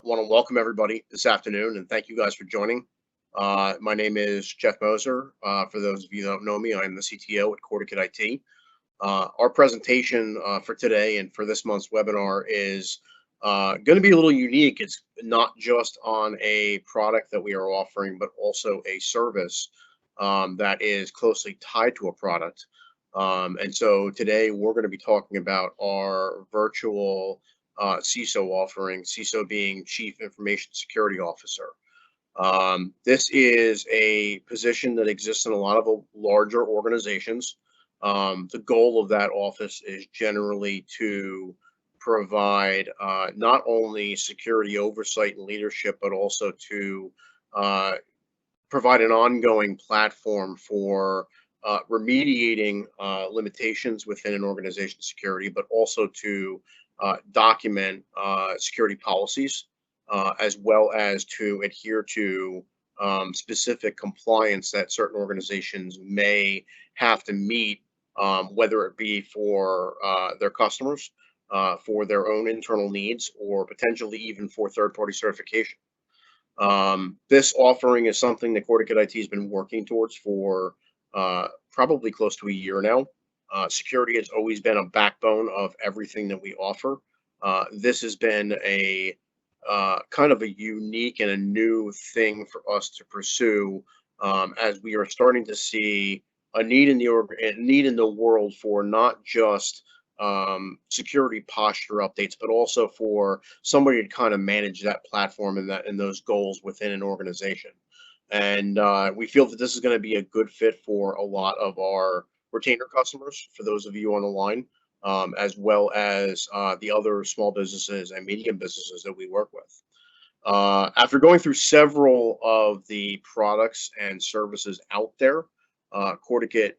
Want to welcome everybody this afternoon and thank you guys for joining. My name is Jeff Moser. For those of you that don't know me, I am the CTO at Cordicate IT. Our presentation for today and for this month's webinar is going to be a little unique. It's not just on a product that we are offering, but also a service that is closely tied to a product. And so today we're going to be talking about our virtual CISO offering, CISO being Chief Information Security Officer. This is a position that exists in a lot of larger organizations. The goal of that office is generally to provide not only security oversight and leadership, but also to provide an ongoing platform for remediating limitations within an organization's security, but also to document security policies, as well as to adhere to specific compliance that certain organizations may have to meet, whether it be for their customers, for their own internal needs, or potentially even for third-party certification. This offering is something that Cordicate IT has been working towards for probably close to a year now. Security has always been a backbone of everything that we offer. This has been a kind of a unique and a new thing for us to pursue, as we are starting to see a need in the world for not just security posture updates, but also for somebody to kind of manage that platform and those goals within an organization. And we feel that this is going to be a good fit for a lot of our retainer customers, for those of you on the line, as well as the other small businesses and medium businesses that we work with. After going through several of the products and services out there, Cordicate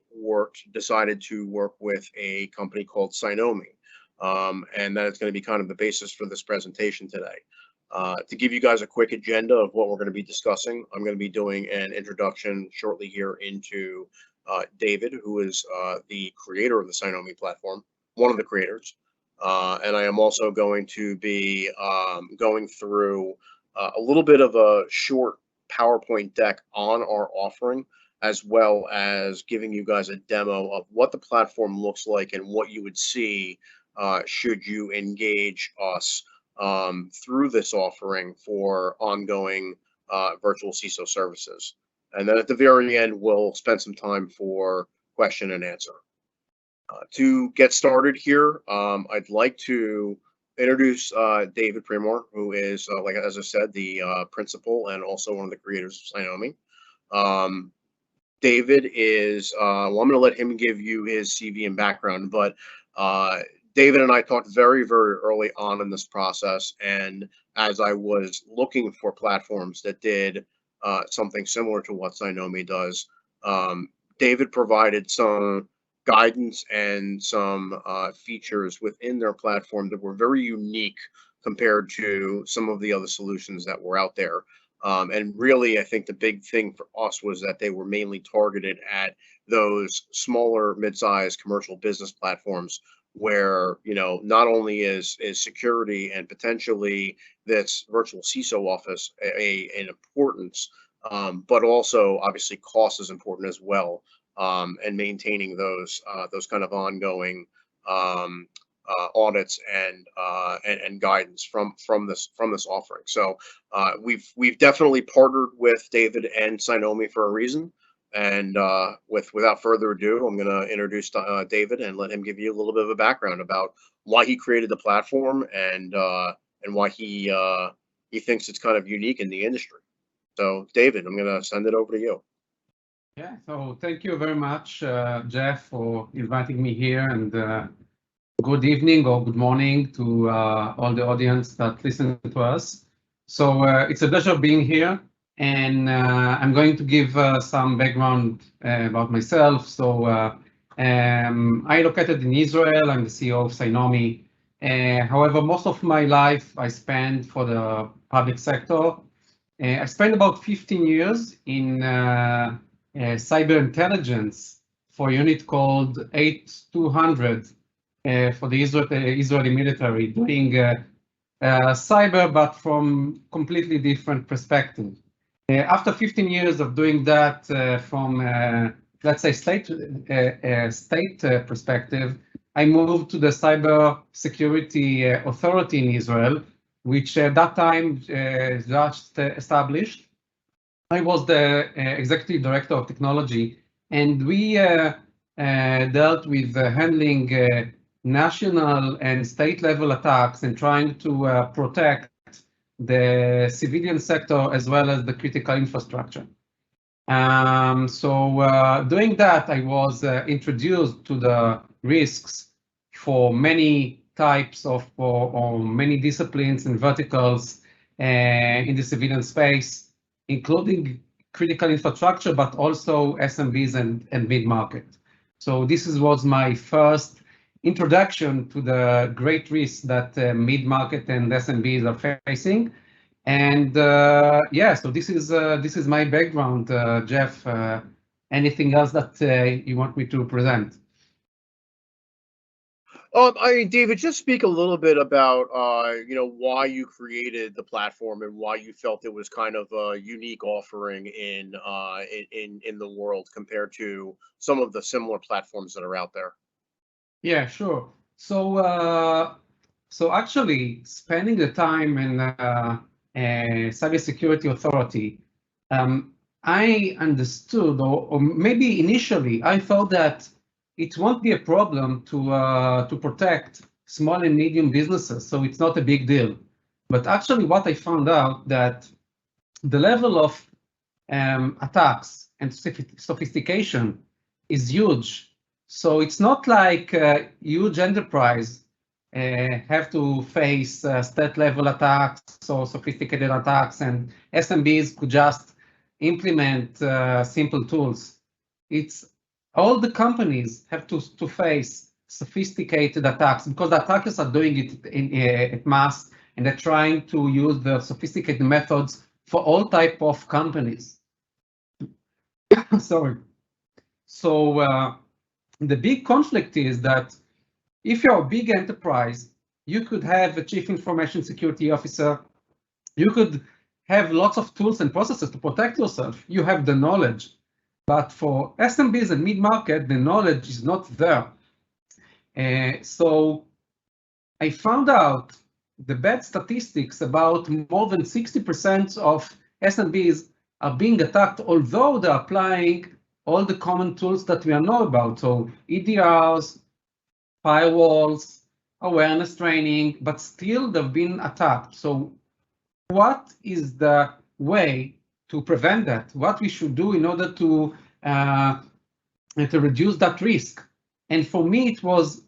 decided to work with a company called Cynomi, and that is going to be kind of the basis for this presentation today. To give you guys a quick agenda of what we're going to be discussing, I'm going to be doing an introduction shortly here into David, who is the creator of the Cynomi platform, one of the creators, and I am also going to be going through a little bit of a short PowerPoint deck on our offering, as well as giving you guys a demo of what the platform looks like and what you would see should you engage us through this offering for ongoing virtual CISO services. And then at the very end, we'll spend some time for question and answer. To get started here, I'd like to introduce David Primor, who is, like as I said, the principal and also one of the creators of Cynomi. David is, well, I'm going to let him give you his CV and background, but David and I talked very, very early on in this process, and as I was looking for platforms that did something similar to what Cynomi does, David provided some guidance and some features within their platform that were very unique compared to some of the other solutions that were out there. And really, I think the big thing for us was that they were mainly targeted at those smaller, mid-sized commercial business platforms where, you know, not only is security and potentially this virtual CISO office an importance, but also obviously cost is important as well, and maintaining those kind of ongoing audits and guidance from this offering. So we've definitely partnered with David and Cynomi for a reason. And without further ado, I'm going to introduce David and let him give you a little bit of a background about why he created the platform and why he thinks it's kind of unique in the industry. So David, I'm going to send it over to you. Yeah, so thank you very much, Jeff, for inviting me here, and good evening or good morning to all the audience that listen to us. So it's a pleasure being here, and I'm going to give some background about myself. So I'm located in Israel. I'm the CEO of Cynomi. However, most of my life I spent for the public sector. I spent about 15 years in cyber intelligence for a unit called 8200 for the Israeli military, doing cyber, but from completely different perspective. After 15 years of doing that from, let's say, state perspective, I moved to the Cyber Security Authority in Israel, which at that time just established. I was the executive director of technology, and we dealt with handling national and state level attacks and trying to protect the civilian sector as well as the critical infrastructure. Doing that, I was introduced to the risks for many types of or many disciplines and verticals in the civilian space, including critical infrastructure, but also SMBs and mid-market. So this was my first introduction to the great risks that mid-market and SMBs are facing. And yeah, so this is my background, Jeff. Anything else that you want me to present? David, just speak a little bit about why you created the platform and why you felt it was kind of a unique offering in the world compared to some of the similar platforms that are out there. Yeah, sure. So actually, spending the time in Cybersecurity Authority, I understood, or maybe initially, I thought that it won't be a problem to protect small and medium businesses, so it's not a big deal. But actually, what I found out that the level of attacks and sophistication is huge. So it's not like a huge enterprise have to face state-level attacks or sophisticated attacks, and SMBs could just implement simple tools. It's all the companies have to face sophisticated attacks because the attackers are doing it at mass, and they're trying to use the sophisticated methods for all type of companies. Sorry. So the big conflict is that if you're a big enterprise, you could have a chief information security officer. You could have lots of tools and processes to protect yourself. You have the knowledge. But for SMBs and mid-market, the knowledge is not there. So I found out the bad statistics about more than 60% of SMBs are being attacked, although they're applying all the common tools that we know about. So EDRs, firewalls, awareness training, but still they've been attacked. So what is the way to prevent that? What we should do in order to reduce that risk? And for me, it was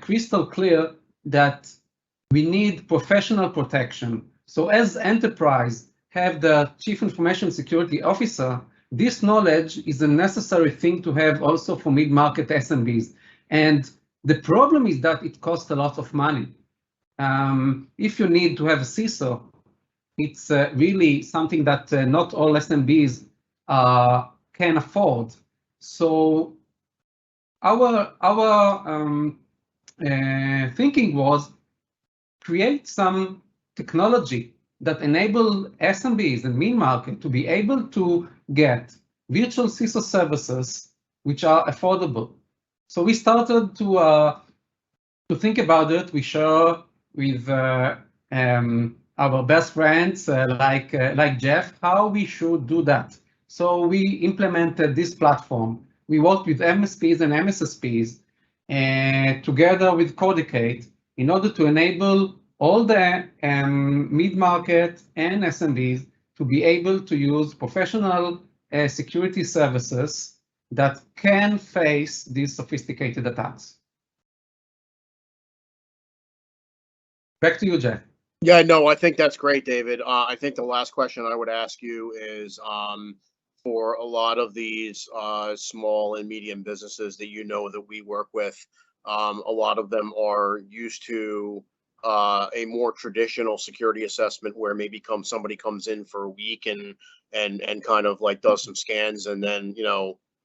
crystal clear that we need professional protection. So as enterprise have the chief information security officer, this knowledge is a necessary thing to have also for mid-market SMBs. And the problem is that it costs a lot of money. If you need to have a CISO, it's really something that not all SMBs can afford. So our thinking was create some technology that enable SMBs and mid-market to be able to get virtual CISO services which are affordable. So we started to think about it. We share with our best friends like Jeff how we should do that. So we implemented this platform. We worked with MSPs and MSSPs together with Cordicate in order to enable all the mid-market and SMBs to be able to use professional security services that can face these sophisticated attacks. Back to you, Jeff. Yeah, no, I think that's great, David. I think the last question I would ask you is for a lot of these small and medium businesses that that we work with, a lot of them are used to a more traditional security assessment where maybe somebody comes in for a week and kind of like does some scans and then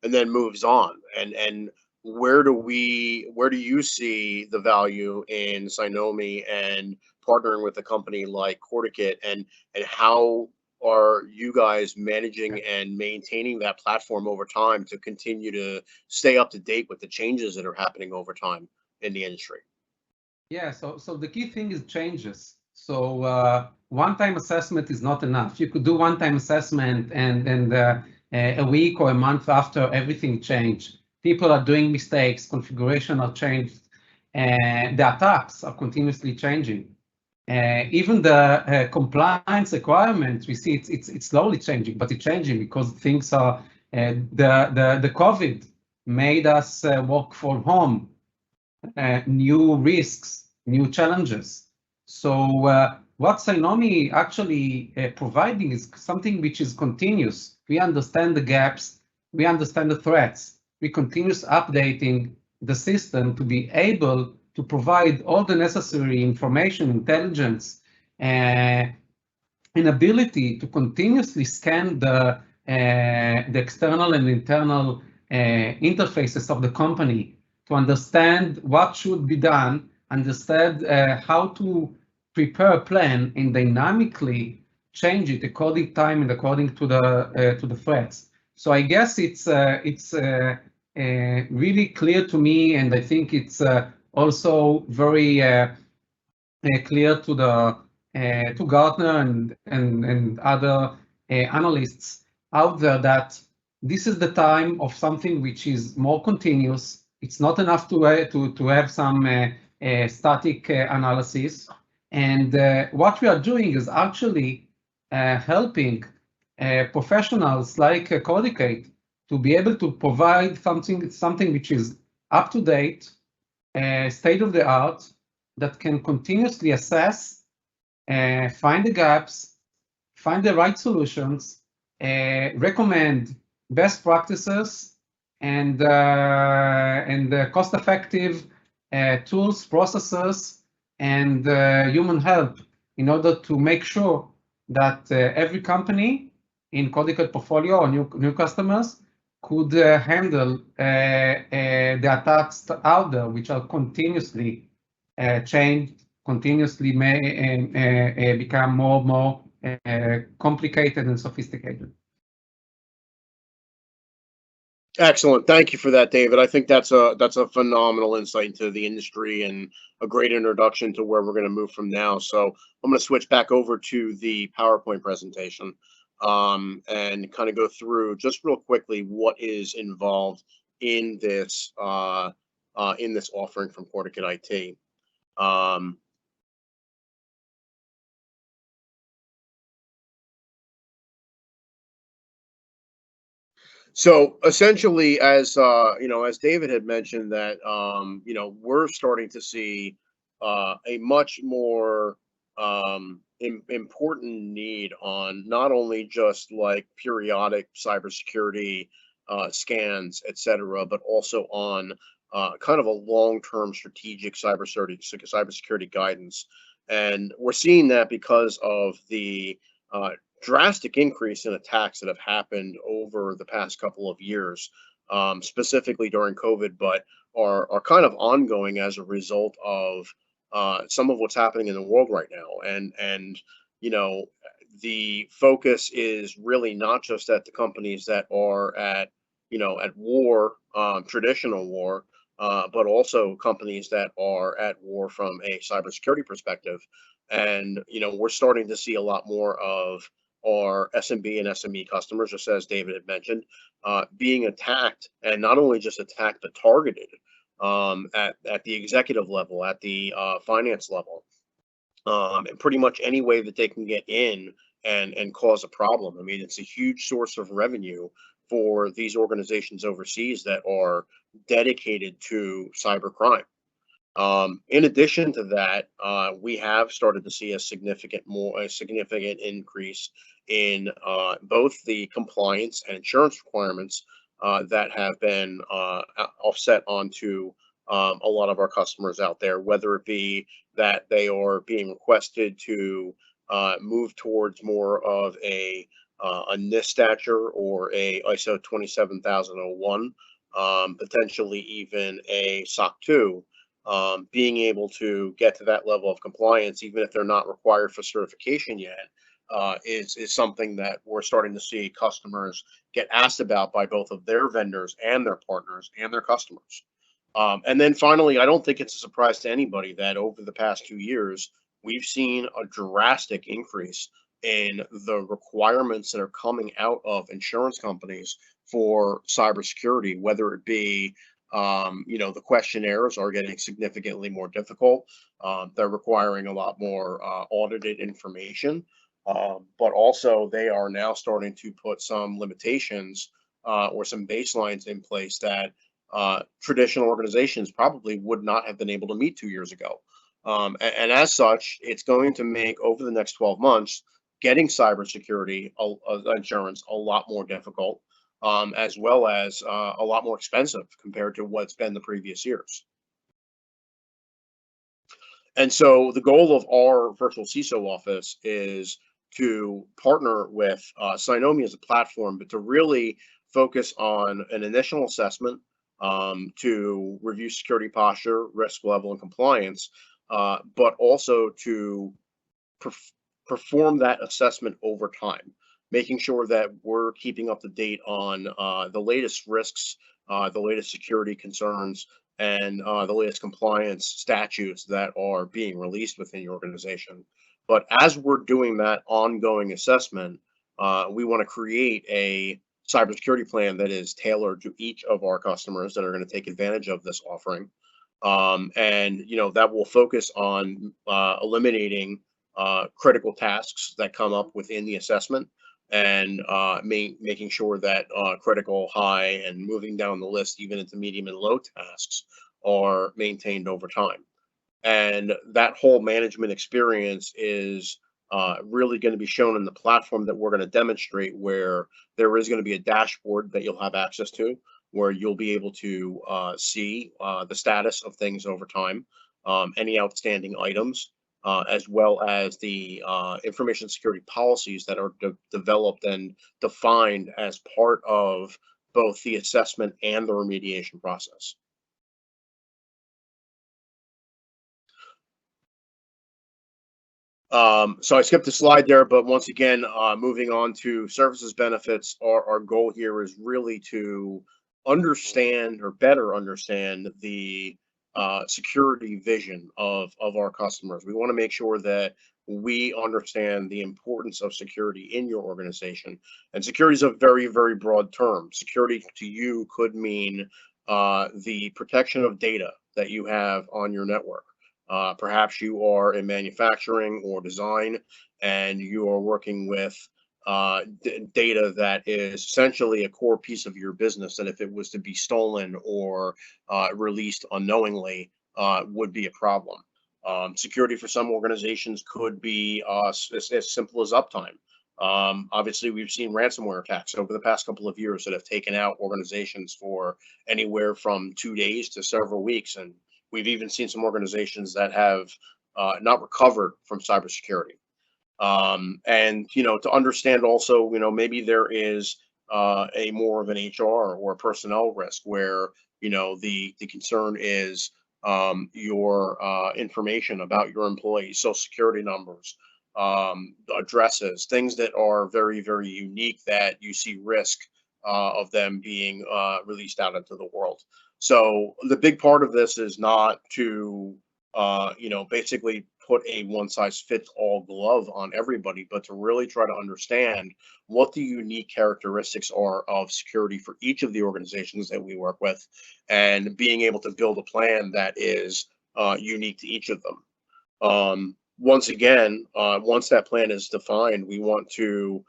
and then moves on. And where do you see the value in Cynomi and partnering with a company like Cordicate, and how are you guys managing and maintaining that platform over time to continue to stay up to date with the changes that are happening over time in the industry? Yeah, so the key thing is changes. So one-time assessment is not enough. You could do one-time assessment and a week or a month after everything changed. People are doing mistakes, configuration are changed, and the attacks are continuously changing. Even the compliance requirements, we see it's slowly changing, but it's changing because things are, the COVID made us work from home. New risks, new challenges. So what Cynomi actually providing is something which is continuous. We understand the gaps, we understand the threats, we continuous updating the system to be able to provide all the necessary information, intelligence, and ability to continuously scan the external and internal interfaces of the company to understand what should be done, understand how to prepare a plan and dynamically change it according time and according to the threats. So I guess it's really clear to me, and I think it's also very clear to the to Gartner and other analysts out there that this is the time of something which is more continuous. It's not enough to have some static analysis. And what we are doing is actually helping professionals like Cordicate to be able to provide something which is up to date, state of the art, that can continuously assess, find the gaps, find the right solutions, recommend best practices, and cost-effective tools, processes, and human help in order to make sure that every company in Cordicate portfolio or new customers could handle the attacks out there, which are continuously changed, continuously may become more and more complicated and sophisticated. Excellent. Thank you for that, David. I think that's a phenomenal insight into the industry and a great introduction to where we're going to move from now. So I'm going to switch back over to the PowerPoint presentation and kind of go through just real quickly what is involved in this offering from Cordicate IT. So essentially, as as David had mentioned, that we're starting to see a much more important need on not only just like periodic cybersecurity scans, etc., but also on kind of a long-term strategic cybersecurity guidance. And we're seeing that because of the drastic increase in attacks that have happened over the past couple of years, specifically during COVID, but are kind of ongoing as a result of some of what's happening in the world right now. And the focus is really not just at the companies that are at war, traditional war, but also companies that are at war from a cybersecurity perspective. And we're starting to see a lot more of our SMB and SME customers, just as David had mentioned, being attacked, and not only just attacked, but targeted at the executive level, at the finance level, and pretty much any way that they can get in and cause a problem. I mean, it's a huge source of revenue for these organizations overseas that are dedicated to cybercrime. In addition to that, we have started to see a significant increase in both the compliance and insurance requirements that have been offset onto a lot of our customers out there, whether it be that they are being requested to move towards more of a NIST stature or a ISO 27001, potentially even a SOC 2. being able to get to that level of compliance, even if they're not required for certification yet, is something that we're starting to see customers get asked about by both of their vendors and their partners and their customers. And then finally, I don't think it's a surprise to anybody that over the past 2 years, we've seen a drastic increase in the requirements that are coming out of insurance companies for cybersecurity, whether it be the questionnaires are getting significantly more difficult. They're requiring a lot more audited information, but also they are now starting to put some limitations or some baselines in place that traditional organizations probably would not have been able to meet 2 years ago. And as such, it's going to make over the next 12 months getting cybersecurity insurance a lot more difficult, as well as a lot more expensive compared to what's been the previous years. And so the goal of our virtual CISO office is to partner with Cynomi as a platform, but to really focus on an initial assessment to review security posture, risk level, and compliance, but also to perform that assessment over time, making sure that we're keeping up to date on the latest risks, the latest security concerns, and the latest compliance statutes that are being released within your organization. But as we're doing that ongoing assessment, we want to create a cybersecurity plan that is tailored to each of our customers that are going to take advantage of this offering. And that will focus on eliminating critical tasks that come up within the assessment, and making sure that critical, high, and moving down the list even into medium and low tasks are maintained over time. And that whole management experience is really going to be shown in the platform that we're going to demonstrate, where there is going to be a dashboard that you'll have access to, where you'll be able to see the status of things over time, any outstanding items, as well as the information security policies that are developed and defined as part of both the assessment and the remediation process. So I skipped a slide there, but once again, moving on to services benefits, our goal here is really to understand or better understand the security vision of our customers. We want to make sure that we understand the importance of security in your organization. And security is a very, very broad term. Security to you could mean the protection of data that you have on your network. Perhaps you are in manufacturing or design, and you are working with data that is essentially a core piece of your business, that if it was to be stolen or released unknowingly, would be a problem. Security for some organizations could be as simple as uptime. Obviously, we've seen ransomware attacks over the past couple of years that have taken out organizations for anywhere from 2 days to several weeks, and we've even seen some organizations that have not recovered from cybersecurity. And to understand also, maybe there is a more of an HR or a personnel risk where the concern is your information about your employees, social security numbers, addresses, things that are very, very unique that you see risk of them being released out into the world. So the big part of this is not to basically put a one-size-fits-all glove on everybody, but to really try to understand what the unique characteristics are of security for each of the organizations that we work with, and being able to build a plan that is unique to each of them. Once again, once that plan is defined, we want to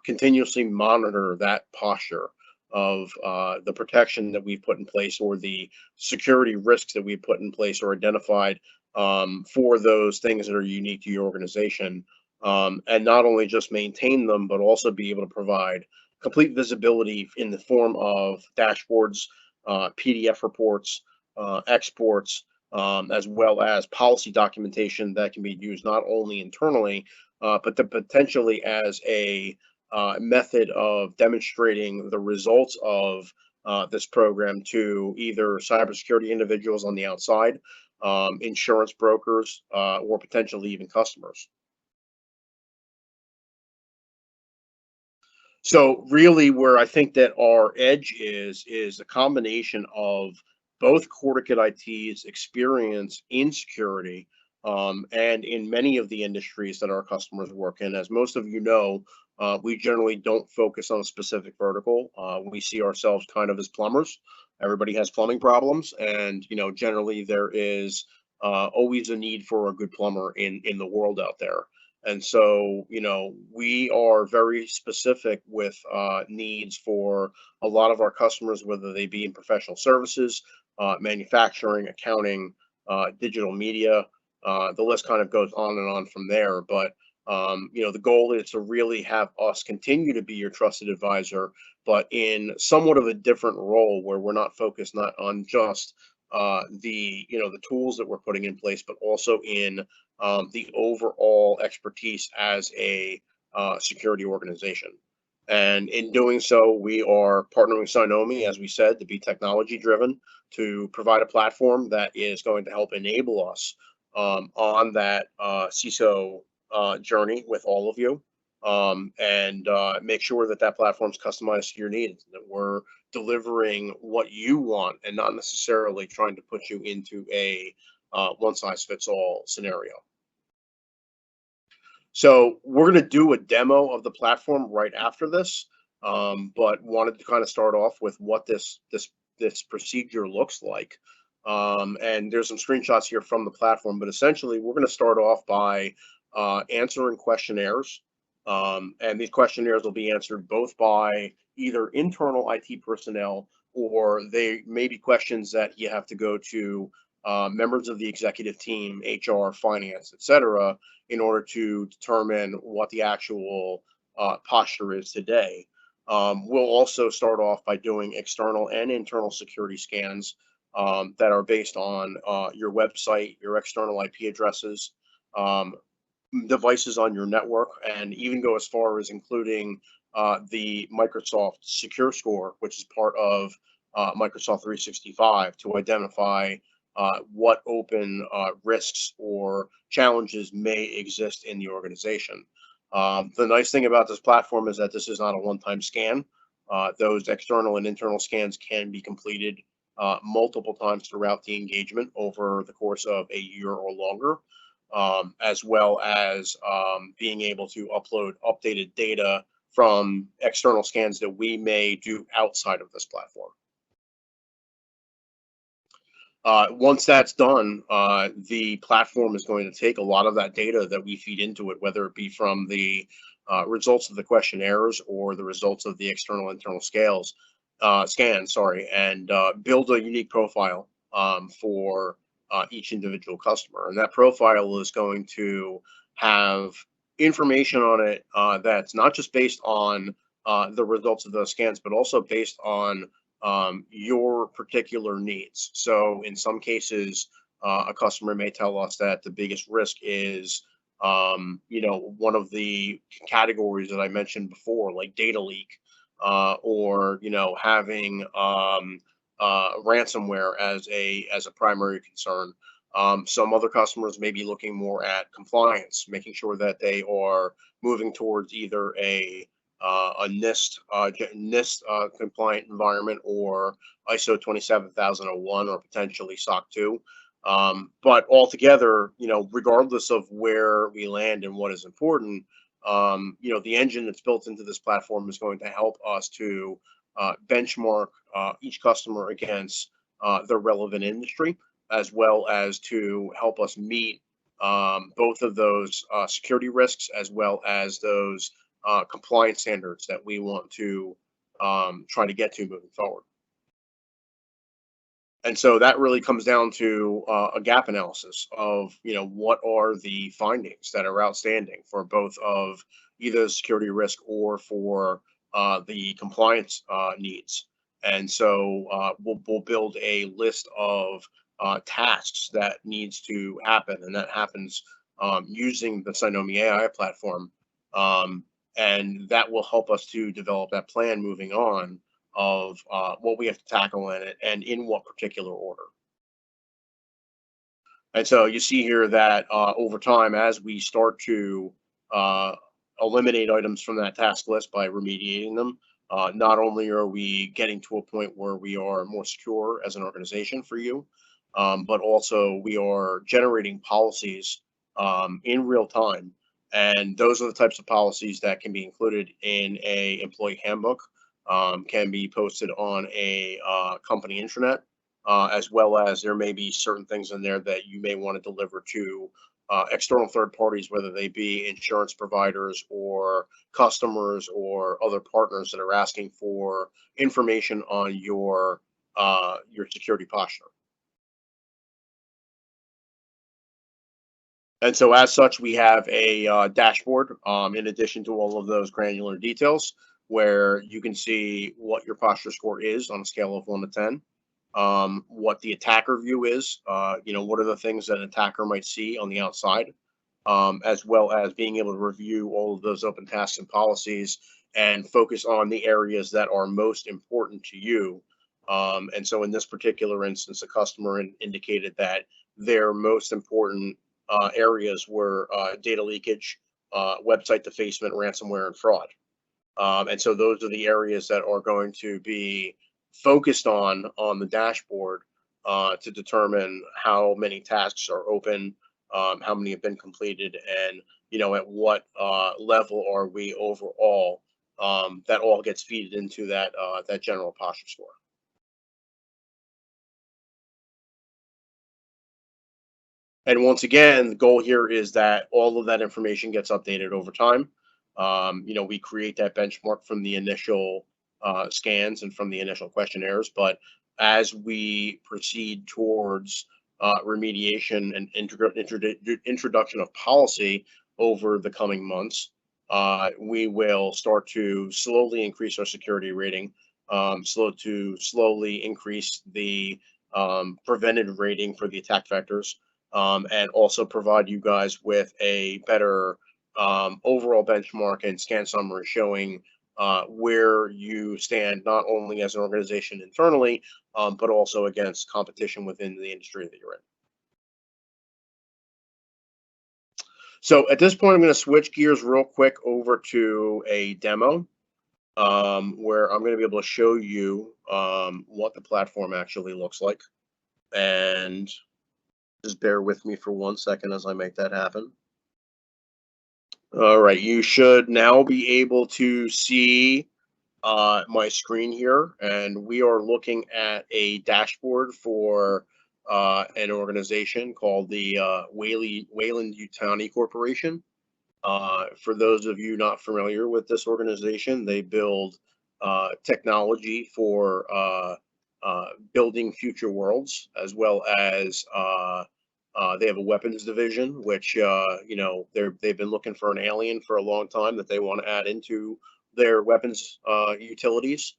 continuously monitor that posture of the protection that we've put in place, or the security risks that we've put in place or identified for those things that are unique to your organization, and not only just maintain them, but also be able to provide complete visibility in the form of dashboards, PDF reports, exports, as well as policy documentation that can be used not only internally, but potentially as a method of demonstrating the results of this program to either cybersecurity individuals on the outside, insurance brokers, or potentially even customers. So really where I think that our edge is a combination of both Cordicate IT's experience in security, and in many of the industries that our customers work in. As most of you know, we generally don't focus on a specific vertical. We see ourselves kind of as plumbers. Everybody has plumbing problems, and generally there is always a need for a good plumber in the world out there. And so, we are very specific with needs for a lot of our customers, whether they be in professional services, manufacturing, accounting, digital media. The list kind of goes on and on from there. But, the goal is to really have us continue to be your trusted advisor, but in somewhat of a different role where we're not focused not on just the tools that we're putting in place, but also in the overall expertise as a security organization. And in doing so, we are partnering with Cynomi, as we said, to be technology driven, to provide a platform that is going to help enable us on that CISO journey with all of you, and make sure that that platform is customized to your needs, that we're delivering what you want and not necessarily trying to put you into a one-size-fits-all scenario. So we're going to do a demo of the platform right after this, but wanted to kind of start off with what this procedure looks like. And there's some screenshots here from the platform, but essentially we're going to start off by answering questionnaires. And these questionnaires will be answered both by either internal IT personnel, or they may be questions that you have to go to members of the executive team, HR, finance, etc., in order to determine what the actual posture is today. We'll also start off by doing external and internal security scans that are based on your website, your external IP addresses, devices on your network, and even go as far as including the Microsoft Secure Score, which is part of Microsoft 365, to identify what open risks or challenges may exist in the organization. The nice thing about this platform is that this is not a one-time scan. Those external and internal scans can be completed multiple times throughout the engagement over the course of a year or longer, as well as being able to upload updated data from external scans that we may do outside of this platform. Once that's done, the platform is going to take a lot of that data that we feed into it, whether it be from the results of the questionnaires or the results of the external internal scans, and build a unique profile for each individual customer. And that profile is going to have information on it that's not just based on the results of those scans, but also based on your particular needs. So in some cases, a customer may tell us that the biggest risk is, one of the categories that I mentioned before, like data leak, or having ransomware as a primary concern. Some other customers may be looking more at compliance, making sure that they are moving towards either a NIST compliant environment, or ISO 27001, or potentially SOC 2. But altogether, regardless of where we land and what is important, the engine that's built into this platform is going to help us to benchmark each customer against the relevant industry, as well as to help us meet both of those security risks, as well as those compliance standards that we want to try to get to moving forward. And so that really comes down to a gap analysis of, what are the findings that are outstanding for both of either security risk or for the compliance needs. And so we'll build a list of tasks that needs to happen, and that happens using the Cynomi AI platform. And that will help us to develop that plan moving on, of what we have to tackle in it and in what particular order. And so you see here that over time, as we start to eliminate items from that task list by remediating them, not only are we getting to a point where we are more secure as an organization for you, but also we are generating policies in real time. And those are the types of policies that can be included in a employee handbook, can be posted on a company intranet, as well as there may be certain things in there that you may want to deliver to external third parties, whether they be insurance providers or customers or other partners that are asking for information on your security posture. And so as such, we have a dashboard in addition to all of those granular details where you can see what your posture score is on a scale of 1 to 10. What the attacker view is, what are the things that an attacker might see on the outside, as well as being able to review all of those open tasks and policies and focus on the areas that are most important to you. And so in this particular instance, the customer indicated that their most important areas were data leakage, website defacement, ransomware, and fraud. And so those are the areas that are going to be focused on the dashboard to determine how many tasks are open, how many have been completed, and at what level are we overall. That all gets fed into that general posture score. And once again, the goal here is that all of that information gets updated over time. We create that benchmark from the initial scans and from the initial questionnaires, but as we proceed towards remediation and introduction of policy over the coming months, we will start to slowly increase our security rating, slowly increase the prevented rating for the attack vectors, and also provide you guys with a better overall benchmark and scan summary showing where you stand, not only as an organization internally, but also against competition within the industry that you're in. So at this point, I'm going to switch gears real quick over to a demo where I'm going to be able to show you what the platform actually looks like. And just bear with me for 1 second as I make that happen. All right, you should now be able to see my screen here, and we are looking at a dashboard for an organization called the Wayland-Yutani Corporation. For those of you not familiar with this organization, they build technology for building future worlds, as well as they have a weapons division, which they've been looking for an alien for a long time that they want to add into their weapons utilities.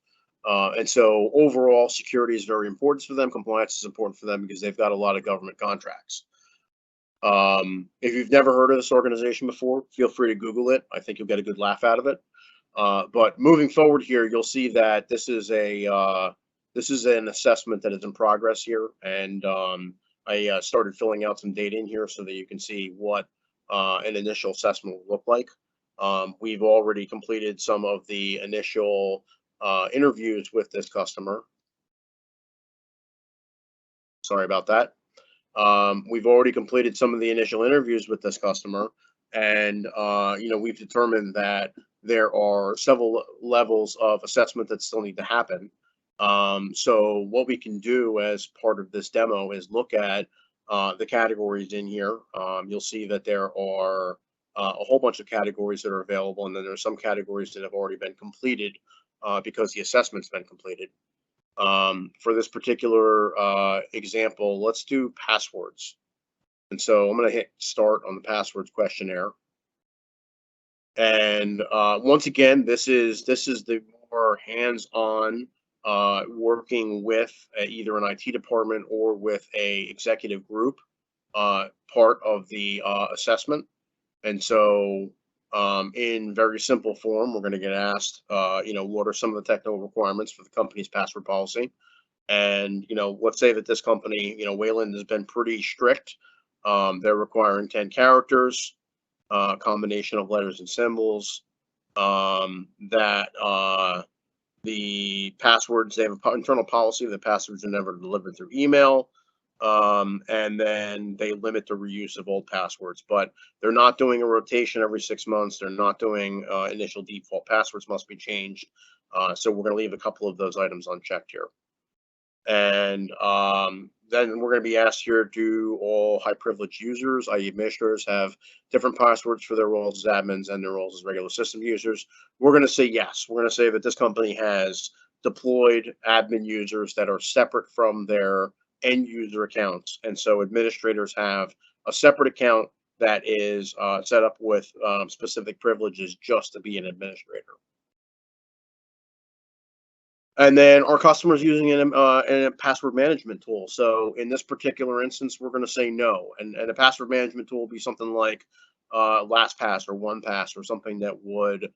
And so overall, security is very important for them. Compliance is important for them because they've got a lot of government contracts. If you've never heard of this organization before, feel free to Google it. I think you'll get a good laugh out of it. But moving forward here, you'll see that this is an assessment that is in progress here, and I started filling out some data in here so that you can see what an initial assessment will look like. We've already completed some of the initial interviews with this customer. Sorry about that. We've already completed some of the initial interviews with this customer, and we've determined that there are several levels of assessment that still need to happen. So what we can do as part of this demo is look at the categories in here. You'll see that there are a whole bunch of categories that are available, and then there are some categories that have already been completed because the assessment's been completed. For this particular example, let's do passwords. And so I'm going to hit start on the passwords questionnaire. And once again, this is the more hands-on working with either an IT department or with a executive group part of the assessment. And so In very simple form, we're going to get asked, what are some of the technical requirements for the company's password policy? And, let's say that this company, Wayland has been pretty strict. They're requiring 10 characters, combination of letters and symbols, that the passwords, they have an internal policy that passwords are never delivered through email. And then they limit the reuse of old passwords, but they're not doing a rotation every 6 months. They're not doing initial default passwords must be changed. So we're going to leave a couple of those items unchecked here. And then we're going to be asked here, do all high privilege users, i.e. administrators, have different passwords for their roles as admins and their roles as regular system users? We're going to say yes. We're going to say that this company has deployed admin users that are separate from their end user accounts. And so administrators have a separate account that is set up with specific privileges just to be an administrator. And then our customers using a password management tool. So in this particular instance, we're going to say no. And a password management tool will be something like LastPass or OnePass or something that would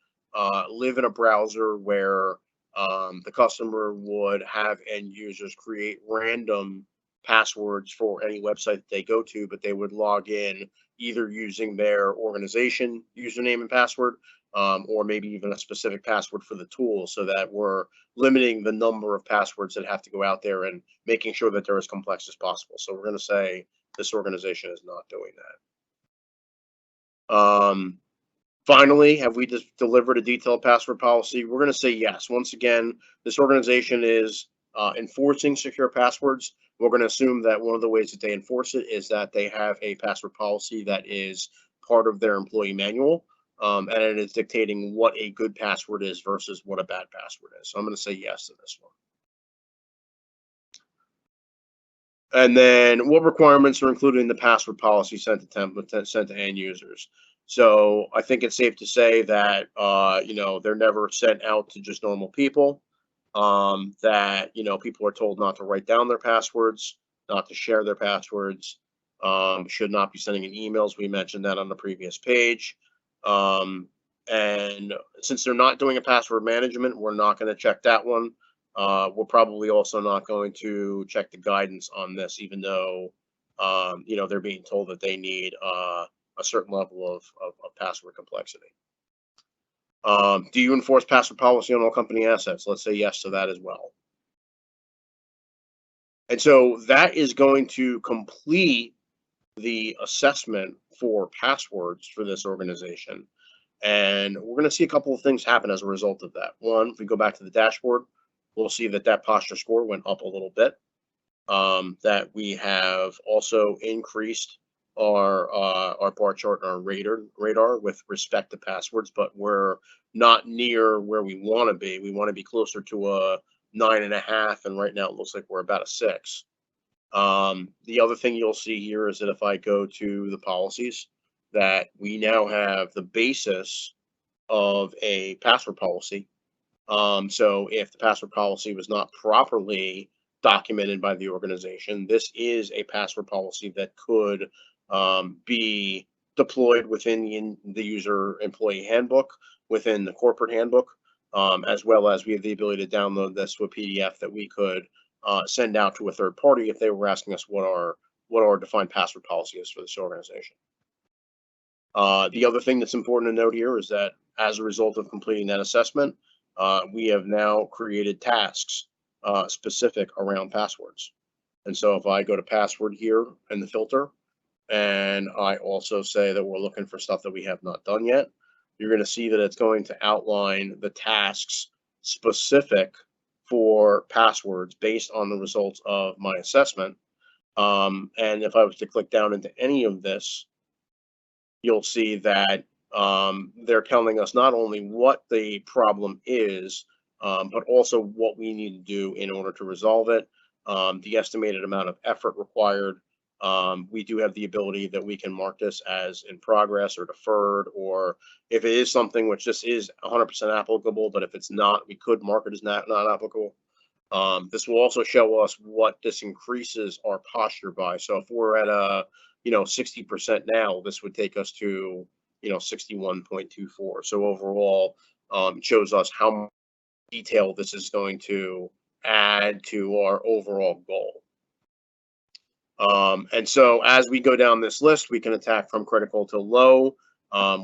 live in a browser where the customer would have end users create random passwords for any website that they go to, but they would log in either using their organization username and password, or maybe even a specific password for the tool, so that we're limiting the number of passwords that have to go out there and making sure that they're as complex as possible. So we're going to say this organization is not doing that. Finally, have we just delivered a detailed password policy? We're going to say yes. Once again, this organization is enforcing secure passwords. We're going to assume that one of the ways that they enforce it is that they have a password policy that is part of their employee manual. And it is dictating what a good password is versus what a bad password is. So I'm going to say yes to this one. And then what requirements are included in the password policy sent to end users? So I think it's safe to say that, they're never sent out to just normal people, that, people are told not to write down their passwords, not to share their passwords, should not be sending in emails. We mentioned that on the previous page. And since they're not doing a password management, we're not going to check that one. We're probably also not going to check the guidance on this, even though, they're being told that they need a certain level of password complexity. Do you enforce password policy on all company assets? Let's say yes to that as well. And so that is going to complete the assessment for passwords for this organization. And we're going to see a couple of things happen as a result of that. One, if we go back to the dashboard, we'll see that posture score went up a little bit, that we have also increased our bar chart and our radar with respect to passwords, but we're not near where we want to be. We want to be closer to a 9.5, and right now it looks like we're about a 6. The other thing you'll see here is that if I go to the policies, that we now have the basis of a password policy. So if the password policy was not properly documented by the organization, this is a password policy that could be deployed within the user employee handbook, within the corporate handbook, as well as we have the ability to download this to a PDF that we could send out to a third party if they were asking us what our defined password policy is for this organization. The other thing that's important to note here is that as a result of completing that assessment, we have now created tasks specific around passwords. And so if I go to password here in the filter, and I also say that we're looking for stuff that we have not done yet, you're going to see that it's going to outline the tasks specific for passwords based on the results of my assessment. And if I was to click down into any of this, you'll see that they're telling us not only what the problem is, but also what we need to do in order to resolve it, the estimated amount of effort required. We do have the ability that we can mark this as in progress or deferred, or if it is something which just is 100% applicable, but if it's not, we could mark it as not applicable. This will also show us what this increases our posture by. So if we're at a 60% now, this would take us to 61.24. So overall, it shows us how much detail this is going to add to our overall goal. And so as we go down this list, we can attack from critical to low.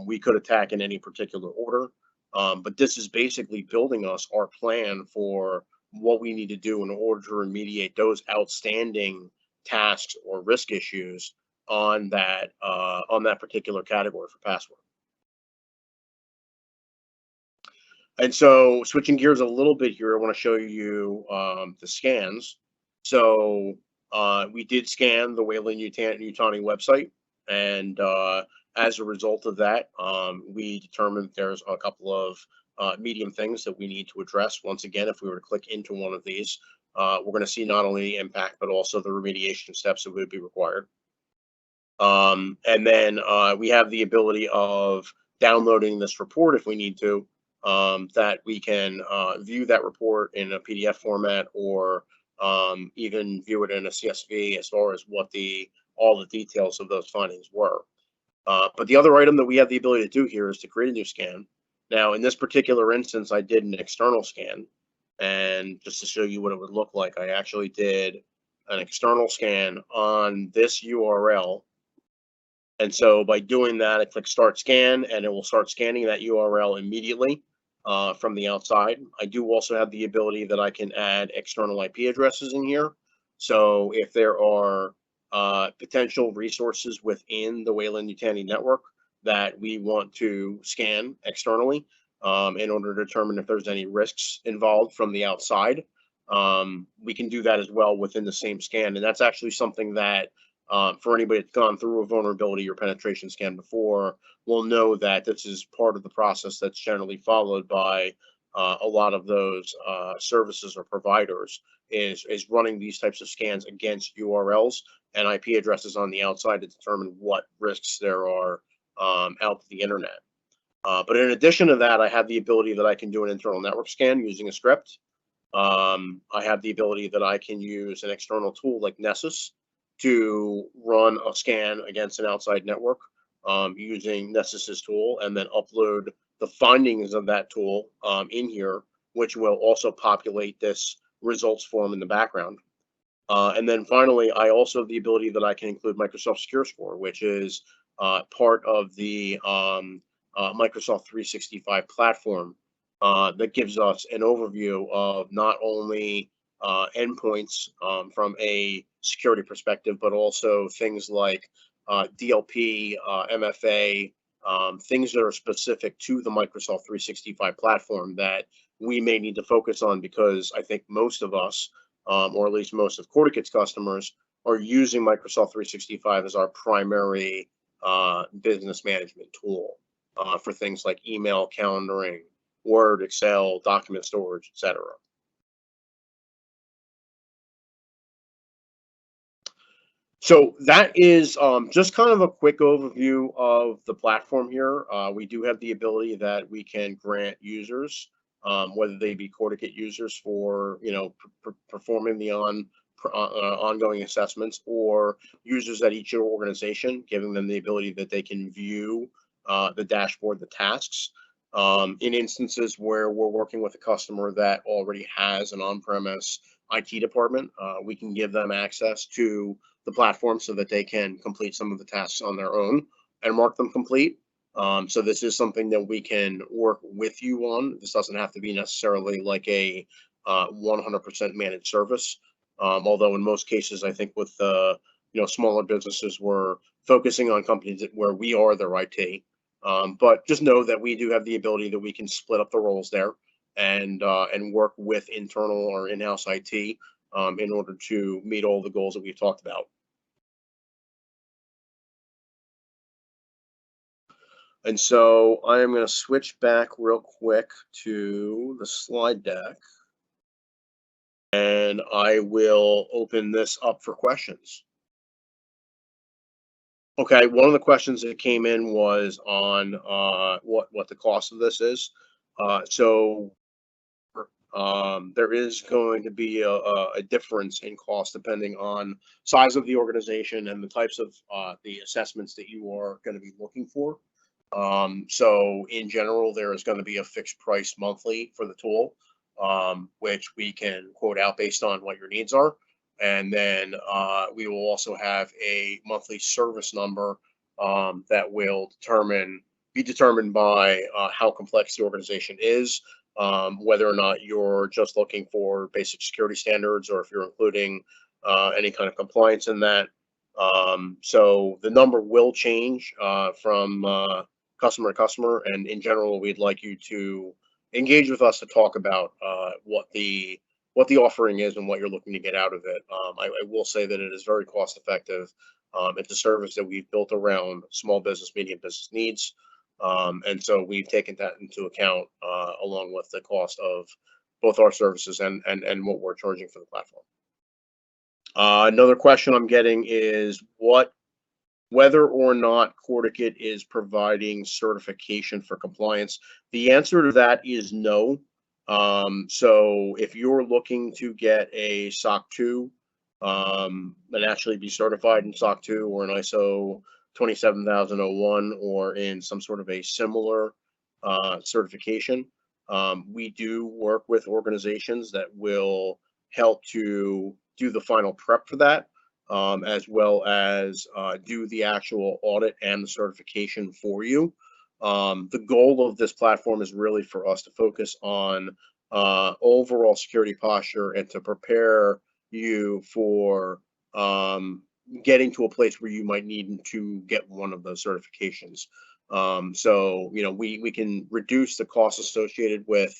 We could attack in any particular order, but this is basically building us our plan for what we need to do in order to remediate those outstanding tasks or risk issues on that particular category for password. And so switching gears a little bit here, I want to show you the scans. So we did scan the Wayland-Yutani website, and as a result of that, we determined there's a couple of medium things that we need to address. Once again, if we were to click into one of these, we're going to see not only the impact, but also the remediation steps that would be required. And then we have the ability of downloading this report if we need to, that we can view that report in a PDF format, or even view it in a CSV as far as what all the details of those findings were. But the other item that we have the ability to do here is to create a new scan. Now, in this particular instance, I did an external scan, and just to show you what it would look like, I actually did an external scan on this URL. And so by doing that, I click Start Scan, and it will start scanning that URL immediately from the outside. I do also have the ability that I can add external IP addresses in here. So if there are potential resources within the Wayland-Yutani network that we want to scan externally in order to determine if there's any risks involved from the outside, we can do that as well within the same scan. And that's actually something that for anybody that's gone through a vulnerability or penetration scan before, will know that this is part of the process that's generally followed by a lot of those services or providers, is running these types of scans against URLs and IP addresses on the outside to determine what risks there are out to the internet. But in addition to that, I have the ability that I can do an internal network scan using a script. I have the ability that I can use an external tool like Nessus to run a scan against an outside network using Nessus's tool, and then upload the findings of that tool in here, which will also populate this results form in the background. And then finally, I also have the ability that I can include Microsoft Secure Score, which is part of the Microsoft 365 platform that gives us an overview of not only endpoints from a security perspective, but also things like DLP, MFA, things that are specific to the Microsoft 365 platform that we may need to focus on, because I think most of us, or at least most of Cordicate's customers, are using Microsoft 365 as our primary business management tool for things like email, calendaring, Word, Excel, document storage, etc. So that is just kind of a quick overview of the platform here. We do have the ability that we can grant users, whether they be Cordicate users for performing the ongoing assessments, or users at each organization, giving them the ability that they can view the dashboard, the tasks. In instances where we're working with a customer that already has an on-premise IT department, we can give them access to the platform so that they can complete some of the tasks on their own and mark them complete. So this is something that we can work with you on. This doesn't have to be necessarily like a 100% managed service. Although in most cases, I think with smaller businesses, we're focusing on companies where we are their IT. But just know that we do have the ability that we can split up the roles there and work with internal or in-house IT in order to meet all the goals that we've talked about. And so I am going to switch back real quick to the slide deck, and I will open this up for questions. Okay, one of the questions that came in was on what the cost of this is. So there is going to be a difference in cost depending on size of the organization and the types of the assessments that you are going to be looking for. So in general, there is going to be a fixed price monthly for the tool, which we can quote out based on what your needs are. And then we will also have a monthly service number that will be determined by how complex the organization is, whether or not you're just looking for basic security standards or if you're including any kind of compliance in that. So the number will change from customer to customer, and in general, we'd like you to engage with us to talk about what the offering is and what you're looking to get out of it. I will say that it is very cost effective. It's a service that we've built around small business, medium business needs. And so we've taken that into account along with the cost of both our services and what we're charging for the platform. Another question I'm getting is whether or not Cordicate is providing certification for compliance. The answer to that is no. So if you're looking to get a SOC 2 and actually be certified in SOC 2 or an ISO 27001 or in some sort of a similar certification, we do work with organizations that will help to do the final prep for that, as well as do the actual audit and the certification for you. The goal of this platform is really for us to focus on overall security posture and to prepare you for getting to a place where you might need to get one of those certifications. So, you know, we can reduce the costs associated with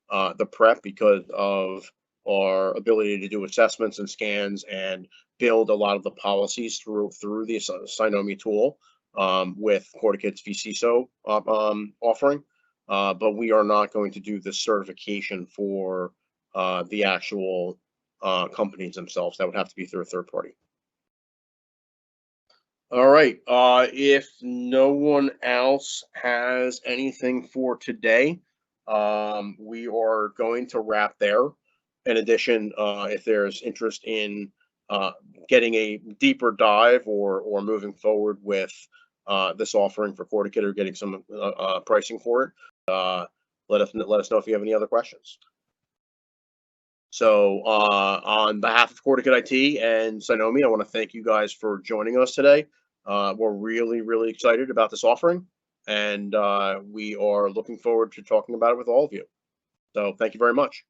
the prep because of our ability to do assessments and scans and build a lot of the policies through the Cynomi tool with Cordicate's vCISO offering. But we are not going to do the certification for the actual companies themselves. That would have to be through a third party. All right. If no one else has anything for today, we are going to wrap there. In addition, if there's interest in getting a deeper dive or moving forward with this offering for Cordicate or getting some pricing for it, let us know if you have any other questions. So on behalf of Cordicate IT and Cynomi, I want to thank you guys for joining us today. We're really excited about this offering, and we are looking forward to talking about it with all of you. So thank you very much.